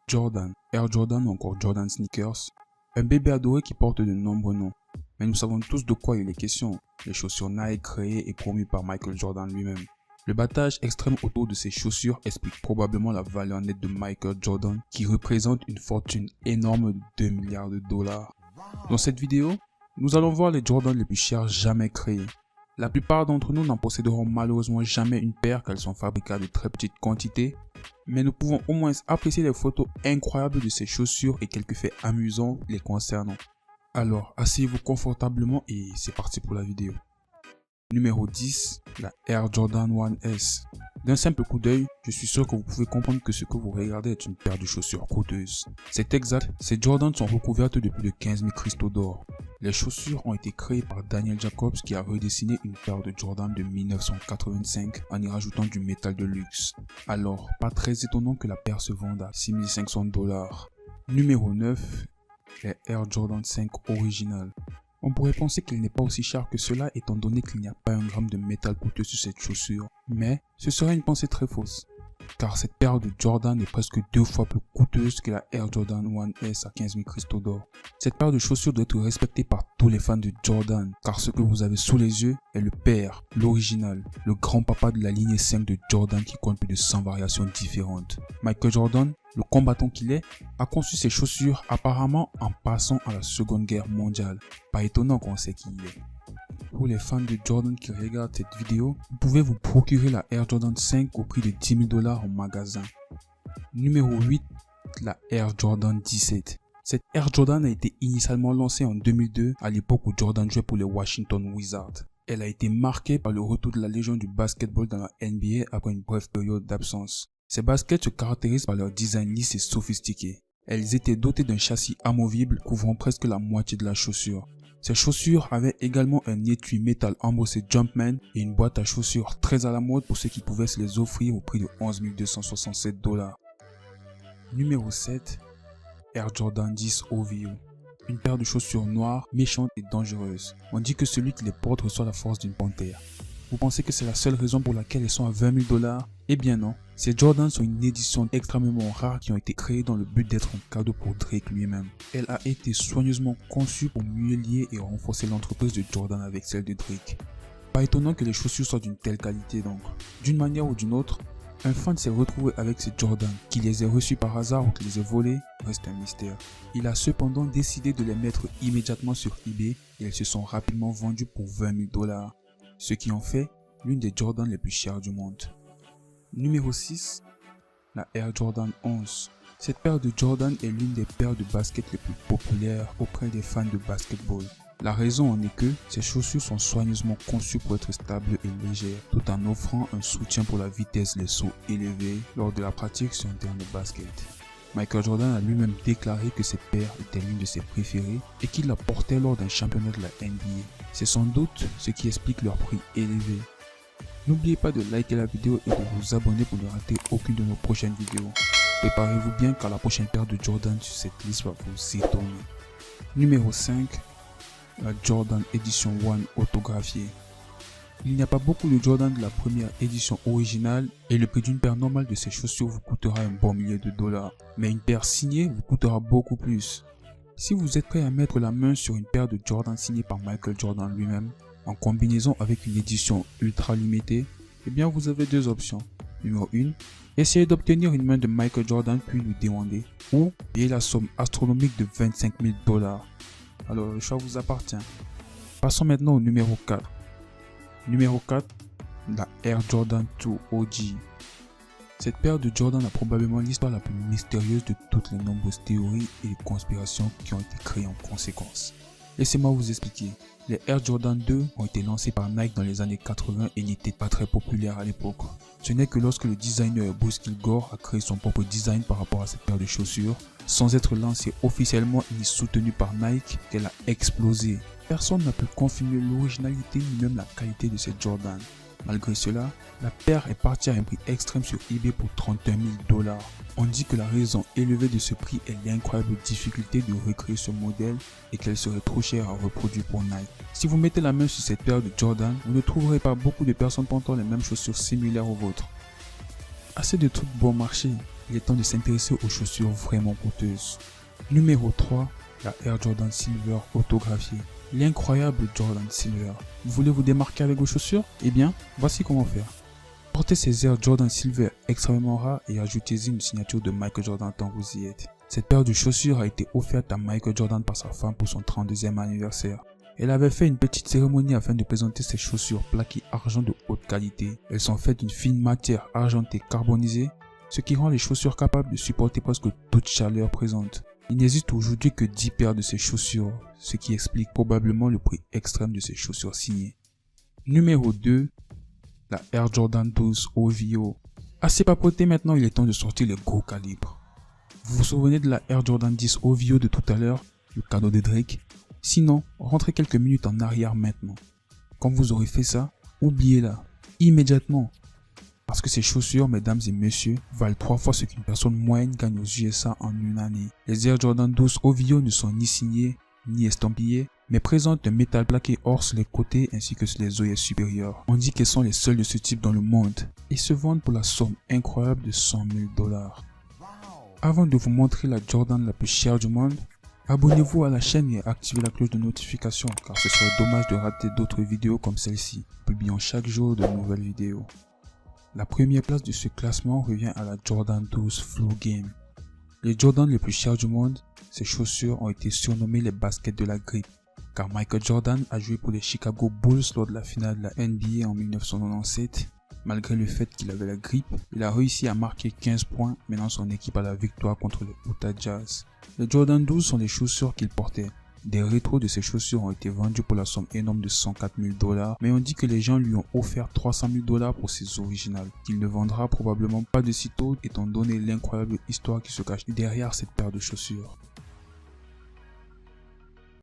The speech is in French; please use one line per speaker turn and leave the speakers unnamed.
Jordan, Air Jordan ou encore Jordan Sneakers, un bébé adoré qui porte de nombreux noms. Mais nous savons tous de quoi il est question, les chaussures Nike créées et promues par Michael Jordan lui-même. Le battage extrême autour de ces chaussures explique probablement la valeur nette de Michael Jordan qui représente une fortune énorme de 2 milliards de dollars. Dans cette vidéo, nous allons voir les Jordan les plus chers jamais créés. La plupart d'entre nous n'en posséderont malheureusement jamais une paire car elles sont fabriquées à de très petites quantités, mais nous pouvons au moins apprécier les photos incroyables de ces chaussures et quelques faits amusants les concernant. Alors, asseyez-vous confortablement et c'est parti pour la vidéo. Numéro 10, la Air Jordan 1S. D'un simple coup d'œil, je suis sûr que vous pouvez comprendre que ce que vous regardez est une paire de chaussures coûteuses. C'est exact, ces Jordans sont recouvertes de plus de 15 000 cristaux d'or. Les chaussures ont été créées par Daniel Jacobs qui a redessiné une paire de Jordan de 1985 en y rajoutant du métal de luxe. Alors, pas très étonnant que la paire se vende à 6 500 $. Numéro 9, les Air Jordan 5 originales. On pourrait penser qu'il n'est pas aussi cher que cela étant donné qu'il n'y a pas un gramme de métal coûteux sur cette chaussure. Mais ce serait une pensée très fausse. Car cette paire de Jordan est presque 2 fois plus coûteuse que la Air Jordan 1S à 15 000 cristaux d'or. Cette paire de chaussures doit être respectée par tous les fans de Jordan. Car ce que vous avez sous les yeux est le père, l'original, le grand-papa de la lignée 5 de Jordan qui compte plus de 100 variations différentes. Michael Jordan, le combattant qu'il est, a conçu ses chaussures apparemment en passant à la Seconde Guerre mondiale. Pas étonnant qu'on sait qui il est. Pour les fans de Jordan qui regardent cette vidéo, vous pouvez vous procurer la Air Jordan 5 au prix de 10 000 $ en magasin. Numéro 8, la Air Jordan 17. Cette Air Jordan a été initialement lancée en 2002 à l'époque où Jordan jouait pour les Washington Wizards. Elle a été marquée par le retour de la légende du basketball dans la NBA après une brève période d'absence. Ces baskets se caractérisent par leur design lisse et sophistiqué. Elles étaient dotées d'un châssis amovible couvrant presque la moitié de la chaussure. Ces chaussures avaient également un étui métal embossé Jumpman et une boîte à chaussures très à la mode pour ceux qui pouvaient se les offrir au prix de 11 267 $. Numéro 7, Air Jordan 10 OVO. Une paire de chaussures noires, méchantes et dangereuses. On dit que celui qui les porte reçoit la force d'une panthère. Vous pensez que c'est la seule raison pour laquelle elles sont à 20 000 $? Eh bien non, ces Jordans sont une édition extrêmement rare qui ont été créées dans le but d'être un cadeau pour Drake lui-même. Elle a été soigneusement conçue pour mieux lier et renforcer l'entreprise de Jordan avec celle de Drake. Pas étonnant que les chaussures soient d'une telle qualité donc. D'une manière ou d'une autre, un fan s'est retrouvé avec ces Jordans, qu'il les ait reçus par hasard ou qu'il les ait volés, reste un mystère. Il a cependant décidé de les mettre immédiatement sur eBay et elles se sont rapidement vendues pour 20 000 $. Ce qui en fait l'une des Jordan les plus chères du monde. Numéro 6, la Air Jordan 11. Cette paire de Jordan est l'une des paires de basket les plus populaires auprès des fans de basketball. La raison en est que ces chaussures sont soigneusement conçues pour être stables et légères, tout en offrant un soutien pour la vitesse des sauts élevés lors de la pratique sur un terrain de basket. Michael Jordan a lui-même déclaré que cette paire était l'une de ses préférées et qu'il la portait lors d'un championnat de la NBA. C'est sans doute ce qui explique leur prix élevé. N'oubliez pas de liker la vidéo et de vous abonner pour ne rater aucune de nos prochaines vidéos. Préparez-vous bien car la prochaine paire de Jordan sur cette liste va vous étonner. Numéro 5, la Jordan Edition 1 autographiée. Il n'y a pas beaucoup de Jordan de la première édition originale et le prix d'une paire normale de ces chaussures vous coûtera un bon millier de $. Mais une paire signée vous coûtera beaucoup plus. Si vous êtes prêt à mettre la main sur une paire de Jordan signée par Michael Jordan lui-même, en combinaison avec une édition ultra limitée, eh bien vous avez deux options. Numéro 1, essayez d'obtenir une main de Michael Jordan puis lui demander, ou payer la somme astronomique de 25 000 $. Alors le choix vous appartient. Passons maintenant au numéro 4. Numéro 4, la Air Jordan 2 OG. Cette paire de Jordan a probablement l'histoire la plus mystérieuse de toutes les nombreuses théories et conspirations qui ont été créées en conséquence. Laissez-moi vous expliquer. Les Air Jordan 2 ont été lancés par Nike dans les années 80 et n'étaient pas très populaires à l'époque. Ce n'est que lorsque le designer Bruce Kilgore a créé son propre design par rapport à cette paire de chaussures, sans être lancée officiellement ni soutenue par Nike, qu'elle a explosé. Personne n'a pu confirmer l'originalité ni même la qualité de cette Jordan. Malgré cela, la paire est partie à un prix extrême sur eBay pour 31 000 $. On dit que la raison élevée de ce prix est l'incroyable difficulté de recréer ce modèle et qu'elle serait trop chère à reproduire pour Nike. Si vous mettez la main sur cette paire de Jordan, vous ne trouverez pas beaucoup de personnes portant les mêmes chaussures similaires aux vôtres. Assez de trucs bon marché. il est temps de s'intéresser aux chaussures vraiment coûteuses. Numéro 3, la Air Jordan Silver autographiée. L'incroyable Jordan Silver. Vous voulez vous démarquer avec vos chaussures? Eh bien, voici comment faire. Portez ces Air Jordan Silver extrêmement rares et ajoutez-y une signature de Michael Jordan tant que vous y êtes. Cette paire de chaussures a été offerte à Michael Jordan par sa femme pour son 32e anniversaire. Elle avait fait une petite cérémonie afin de présenter ses chaussures plaquées argent de haute qualité. Elles sont faites d'une fine matière argentée carbonisée, ce qui rend les chaussures capables de supporter presque toute chaleur présente. Il n'existe aujourd'hui que 10 paires de ces chaussures, ce qui explique probablement le prix extrême de ces chaussures signées. Numéro 2, la Air Jordan 12 OVO. Assez papoté, maintenant il est temps de sortir les gros calibres. Vous vous souvenez de la Air Jordan 10 OVO de tout à l'heure, le cadeau de Drake? Sinon, rentrez quelques minutes en arrière maintenant. Quand vous aurez fait ça, oubliez-la, immédiatement. Parce que ces chaussures, mesdames et messieurs, valent 3 fois ce qu'une personne moyenne gagne aux USA en une année. Les Air Jordan 12 OVO ne sont ni signés, ni estampillés, mais présentent un métal plaqué or sur les côtés ainsi que sur les œillets supérieurs. On dit qu'elles sont les seules de ce type dans le monde et se vendent pour la somme incroyable de $100 000. Avant de vous montrer la Jordan la plus chère du monde, abonnez-vous à la chaîne et activez la cloche de notification car ce serait dommage de rater d'autres vidéos comme celle-ci, publiant chaque jour de nouvelles vidéos. La première place de ce classement revient à la Jordan 12 Flu Game. Les Jordan les plus chers du monde, ces chaussures ont été surnommées les baskets de la grippe, car Michael Jordan a joué pour les Chicago Bulls lors de la finale de la NBA en 1997. Malgré le fait qu'il avait la grippe, il a réussi à marquer 15 points menant son équipe à la victoire contre les Utah Jazz. Les Jordan 12 sont les chaussures qu'il portait. Des rétros de ces chaussures ont été vendus pour la somme énorme de $104 000, mais on dit que les gens lui ont offert $300 000 pour ses originales, qu'il ne vendra probablement pas de sitôt étant donné l'incroyable histoire qui se cache derrière cette paire de chaussures.